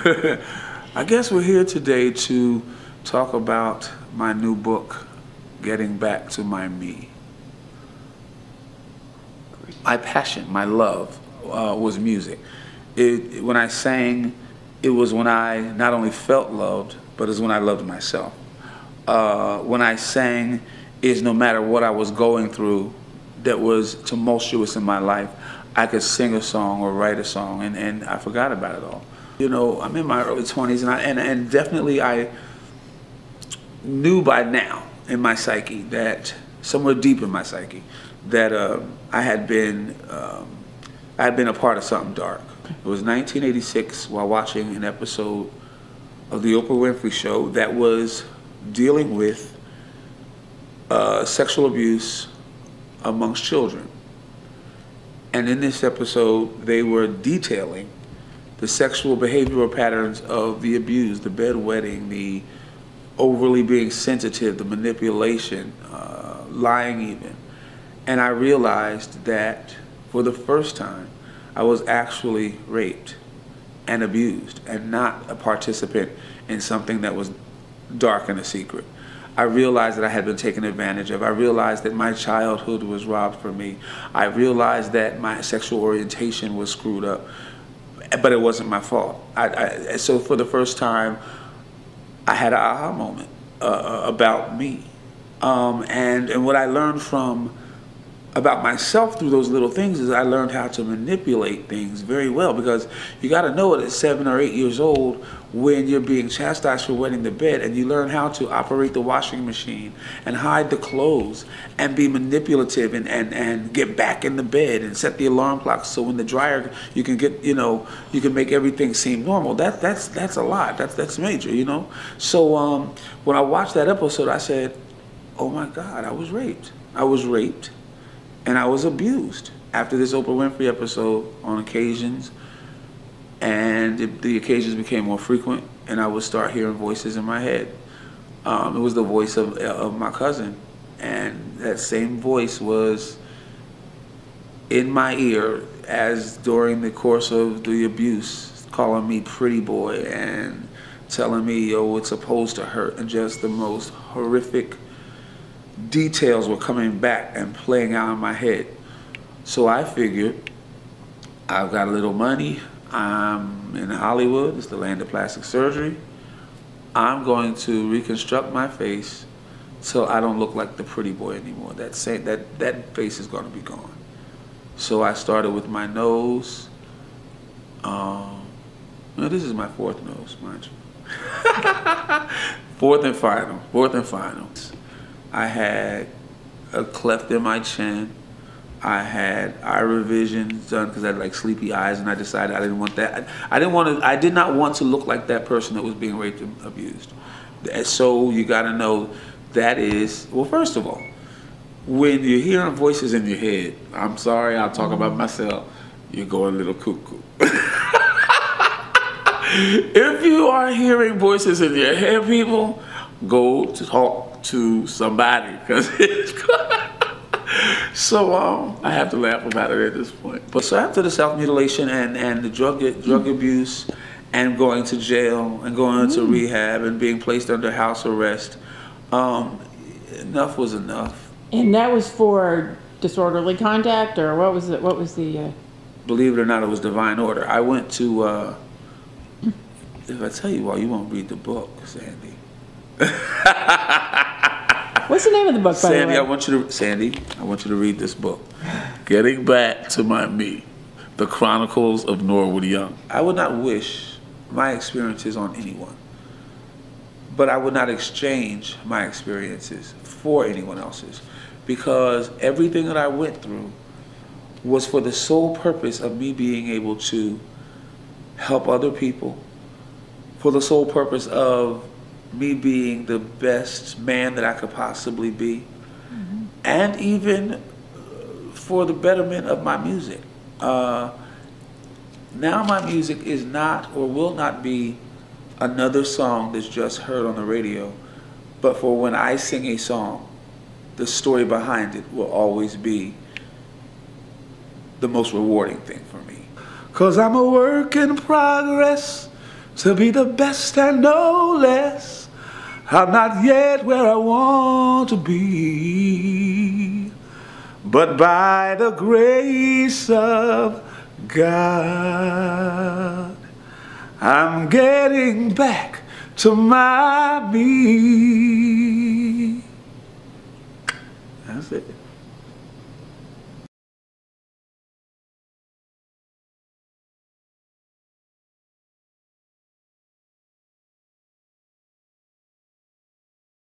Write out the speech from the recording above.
I guess we're here today to talk about my new book, Getting Back to My Me. My passion, my love was music. When I sang, it was when I not only felt loved, but it was when I loved myself. When I sang is no matter what I was going through that was tumultuous in my life, I could sing a song or write a song, and I forgot about it all. You know, I'm in my early 20s, and definitely I knew by now in my psyche that, somewhere deep in my psyche, that I had been a part of something dark. It was 1986 while watching an episode of the Oprah Winfrey Show that was dealing with sexual abuse amongst children. And in this episode, they were detailing the sexual behavioral patterns of the abuse, the bedwetting, the overly being sensitive, the manipulation, lying even. And I realized that for the first time, I was actually raped and abused and not a participant in something that was dark and a secret. I realized that I had been taken advantage of. I realized that my childhood was robbed from me. I realized that my sexual orientation was screwed up, but it wasn't my fault. So for the first time, I had an aha moment about me. And what I learned about myself through those little things is I learned how to manipulate things very well, because you got to know it at 7 or 8 years old when you're being chastised for wetting the bed, and you learn how to operate the washing machine and hide the clothes and be manipulative and get back in the bed and set the alarm clock so when the dryer you can get, you know, you can make everything seem normal. That's a lot. That's major, you know. So when I watched that episode, I said, oh my God, I was raped. I was raped. And I was abused after this Oprah Winfrey episode on occasions, and the occasions became more frequent, and I would start hearing voices in my head. It was the voice of my cousin, and that same voice was in my ear as during the course of the abuse, calling me pretty boy and telling me, yo, it's supposed to hurt, and just the most horrific details were coming back and playing out in my head. So I figured, I've got a little money, I'm in Hollywood, it's the land of plastic surgery. I'm going to reconstruct my face so I don't look like the pretty boy anymore. That face is going to be gone. So I started with my nose. This is my fourth nose, mind you. Fourth and final. I had a cleft in my chin. I had eye revisions done because I had like sleepy eyes, and I decided I didn't want that. I did not want to look like that person that was being raped and abused. So you got to know that is, well, first of all, when you're hearing voices in your head, I'm sorry, I'll talk about myself, you're going a little cuckoo. If you are hearing voices in your head, people, go to talk to somebody, because so I have to laugh about it at this point. But so after the self-mutilation and the drug abuse and going to jail and going into rehab and being placed under house arrest, enough was enough. And that was for disorderly conduct, or what was it? What was the? Believe it or not, it was divine order. I went to. If I tell you all, you won't read the book, Sandy. What's the name of the book, by the way? Sandy, I want you to read this book, Getting Back to My Me, The Chronicles of Norwood Young. I would not wish my experiences on anyone, but I would not exchange my experiences for anyone else's, because everything that I went through was for the sole purpose of me being able to help other people, for the sole purpose of me being the best man that I could possibly be, and even for the betterment of my music. Now my music is not, or will not be, another song that's just heard on the radio, but for when I sing a song, the story behind it will always be the most rewarding thing for me. 'Cause I'm a work in progress, to be the best and no less. I'm not yet where I want to be, but by the grace of God, I'm getting back to my me. That's it.